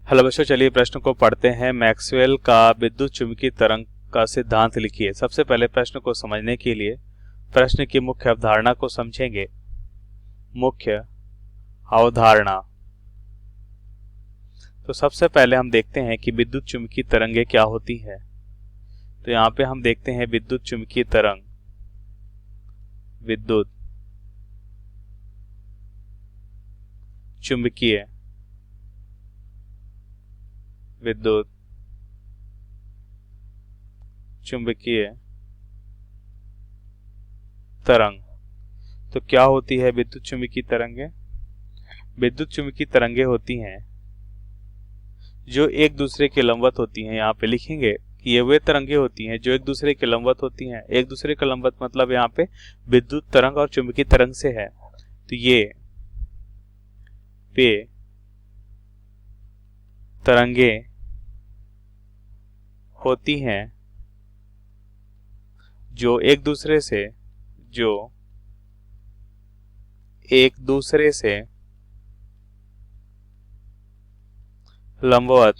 Hello बच्चों, चलिए प्रश्न को पढ़ते हैं। मैक्सवेल का विद्युत चुंबकीय तरंग का सिद्धांत लिखिए। सबसे पहले प्रश्न को समझने के लिए प्रश्न की मुख्य अवधारणा को समझेंगे। मुख्य अवधारणा। तो सबसे पहले हम देखते हैं कि विद्युत चुंबकीय तरंगें क्या होती है। तो यहाँ पे हम देखते हैं विद्युत चुंबकीय तरंग, विद्युत चुंबकीय, विद्युत चुंबकीय तरंग। तो क्या होती है विद्युत चुंबकीय तरंगें? विद्युत चुंबकीय तरंगें होती हैं जो एक दूसरे के लंबवत होती हैं। यहाँ पे लिखेंगे कि ये वे तरंगें होती हैं जो एक दूसरे के लंबवत होती हैं। एक दूसरे के लंबवत मतलब यहाँ पे विद्युत तरंग और चुंबकीय तरंग से है। तो ये वे तरंगें होती हैं जो एक दूसरे से लंबवत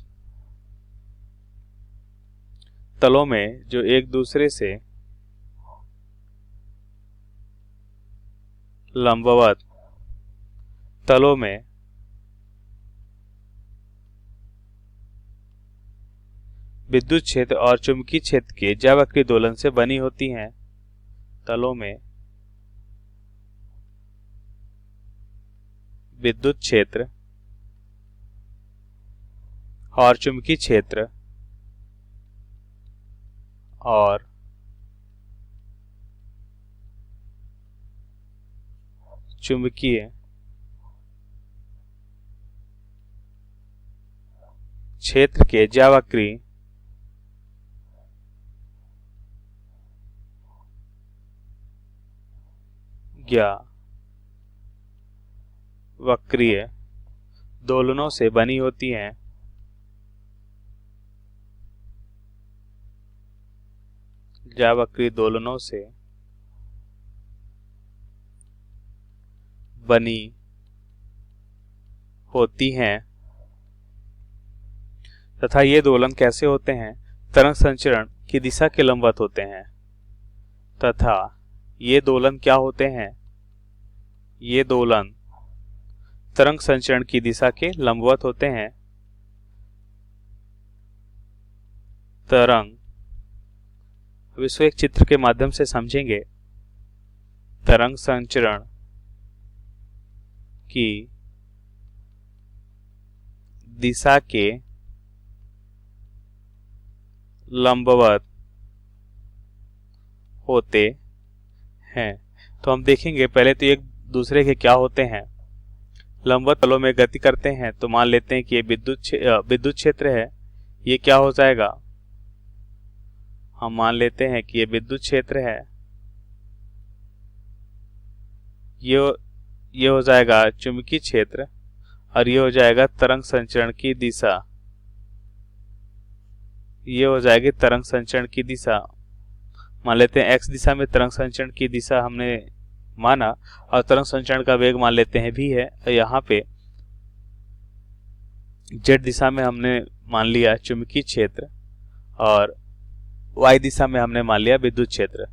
तलों में, जो एक दूसरे से लंबवत तलों में विद्युत क्षेत्र और चुंबकीय क्षेत्र के जैवक्रिय दोलन से बनी होती हैं। तलों में विद्युत क्षेत्र और चुंबकीय क्षेत्र और चुंबकीय क्षेत्र के जैवक्रिय या वक्रीय दोलनों से बनी होती हैं। जैवक्रिय दोलनों से बनी होती हैं तथा ये दोलन कैसे होते हैं? तरंग संचरण की दिशा के लंबवत होते हैं। तथा ये दोलन क्या होते हैं? ये दोलन तरंग संचरण की दिशा के लंबवत होते हैं। तरंग, अब इसको एक चित्र के माध्यम से समझेंगे। तरंग संचरण की दिशा के लंबवत होते हैं। तो हम देखेंगे पहले तो एक दूसरे के क्या होते हैं, लंबवत तलों में गति करते हैं। तो मान लेते हैं कि ये विद्युत क्षेत्र है। ये क्या हो जाएगा? हम मान लेते हैं कि ये विद्युत क्षेत्र है। ये हो जाएगा चुंबकीय क्षेत्र और ये हो जाएगा तरंग संचरण की दिशा। ये हो जाएगी तरंग संचरण की दिशा। मान लेते हैं x दिशा में तरंग संचरण की दिशा हमने माना और तरंग संचरण का वेग मान लेते हैं v है। यहाँ पे z दिशा में हमने मान लिया चुंबकीय क्षेत्र और y दिशा में हमने मान लिया विद्युत क्षेत्र।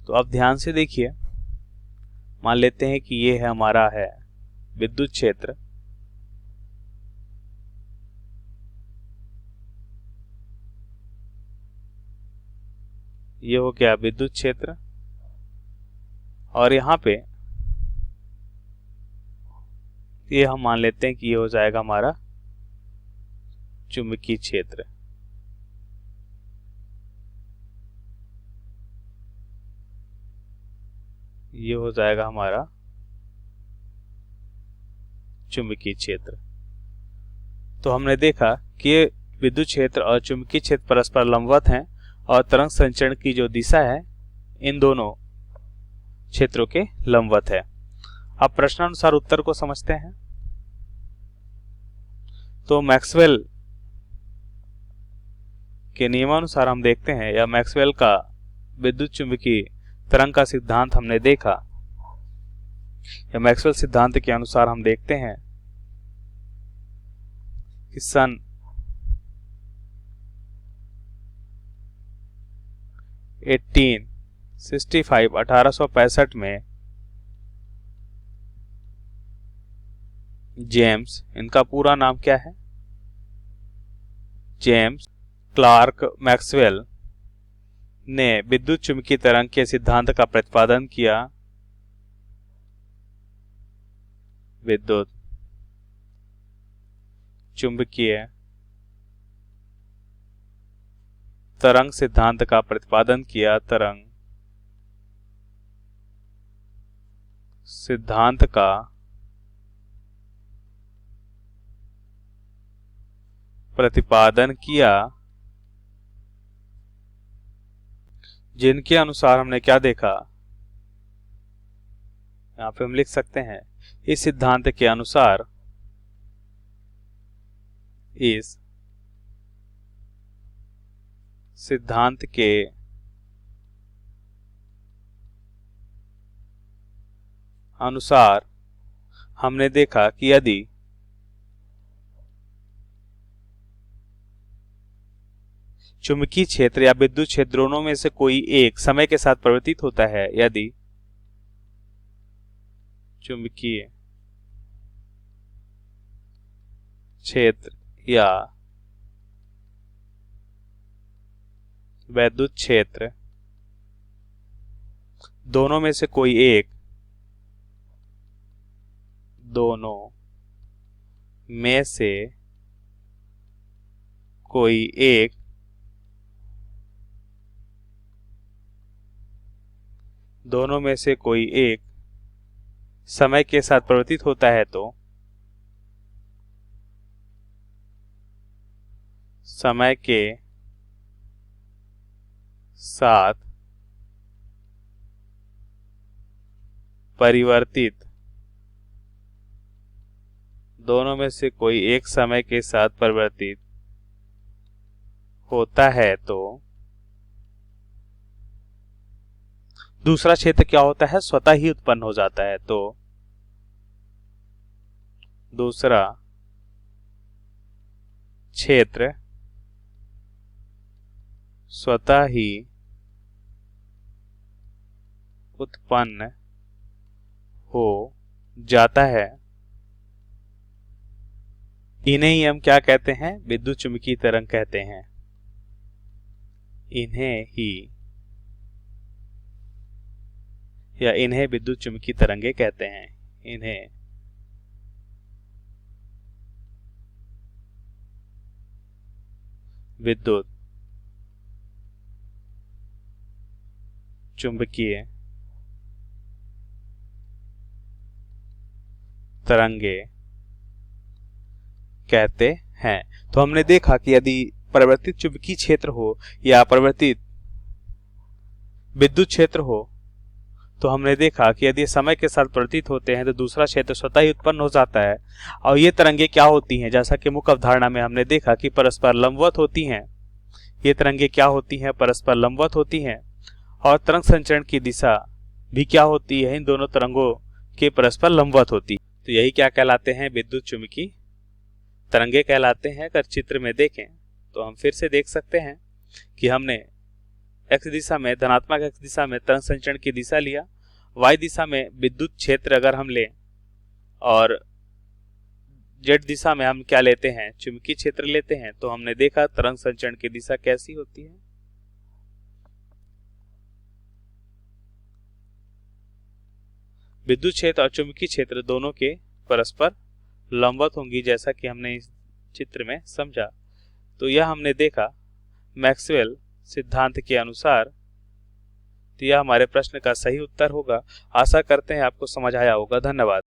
तो अब ध्यान से देखिए, मान लेते हैं कि ये है हमारा है विद्युत क्षेत्र। ये हो गया विद्युत क्षेत्र और यहाँ पे ये हम मान लेते हैं कि ये हो जाएगा हमारा चुंबकीय क्षेत्र। ये हो जाएगा हमारा चुंबकीय क्षेत्र। तो हमने देखा कि विद्युत क्षेत्र और चुंबकीय क्षेत्र परस्पर लंबवत हैं और तरंग संचरण की जो दिशा है इन दोनों क्षेत्रों के लंबवत है। अब प्रश्नानुसार उत्तर को समझते हैं। तो मैक्सवेल के नियमानुसार हम देखते हैं, या मैक्सवेल का विद्युत चुंबकीय तरंग का सिद्धांत हमने देखा, या मैक्सवेल सिद्धांत के अनुसार हम देखते हैं कि सन 1865 में जेम्स, इनका पूरा नाम क्या है, जेम्स क्लार्क मैक्सवेल ने विद्युत चुंबकीय तरंग के सिद्धांत का प्रतिपादन किया। विद्युत चुंबकीय तरंग सिद्धांत का प्रतिपादन किया। तरंग सिद्धांत का प्रतिपादन किया, जिनके अनुसार हमने क्या देखा, यहां पे हम लिख सकते हैं, इस सिद्धांत के अनुसार, इस सिद्धांत के अनुसार हमने देखा कि यदि चुंबकीय क्षेत्र या विद्युत क्षेत्र दोनों में से कोई एक समय के साथ परिवर्तित होता है, यदि चुंबकीय क्षेत्र या विद्युत क्षेत्र दोनों में से कोई एक, दोनों में से कोई एक दोनों में से कोई एक समय के साथ परिवर्तित होता है, तो समय के साथ परिवर्तित, दोनों में से कोई एक समय के साथ परिवर्तित होता है, तो दूसरा क्षेत्र क्या होता है, स्वतः ही उत्पन्न हो जाता है। तो दूसरा क्षेत्र स्वतः ही उत्पन्न हो जाता है। इन्हें ही हम क्या कहते हैं, विद्युत चुंबकीय तरंग कहते हैं। इन्हें विद्युत चुंबकीय तरंगे कहते हैं। इन्हें विद्युत चुंबकीय तरंगे कहते हैं। तो हमने देखा कि यदि परिवर्तित चुंबकीय क्षेत्र हो या परिवर्तित विद्युत क्षेत्र हो, तो हमने देखा कि यदि समय के साथ परिवर्तित होते हैं तो दूसरा क्षेत्र स्वतः ही उत्पन्न हो जाता है। और ये तरंगे क्या होती हैं, जैसा कि मुख्य अवधारणा में हमने देखा कि परस्पर लंबवत होती हैं। ये तरंगे क्या होती हैं, परस्पर लंबवत होती हैं। और तरंग संचरण की दिशा भी क्या होती है, इन दोनों तरंगों के परस्पर लंबवत होती है। तो यही क्या कहलाते हैं, विद्युत चुंबकीय तरंगे कहलाते हैं। अगर चित्र में देखें तो हम फिर से देख सकते हैं कि हमने एक्स दिशा में, धनात्मक एक्स दिशा में तरंग संचरण की दिशा लिया, वाई दिशा में विद्युत क्षेत्र अगर हम लें, और जेड दिशा में हम क्या लेते हैं, चुंबकीय क्षेत्र लेते हैं, तो हमने देखा तरंग संचरण की दिशा कैसी होती है। विद्युत क्षेत्र और चुंबकीय क्षेत्र दोनों के परस्पर लंबवत होंगी, जैसा कि हमने इस चित्र में समझा। तो यह हमने देखा मैक्सवेल सिद्धांत के अनुसार। तो यह हमारे प्रश्न का सही उत्तर होगा। आशा करते हैं आपको समझ आया होगा। धन्यवाद।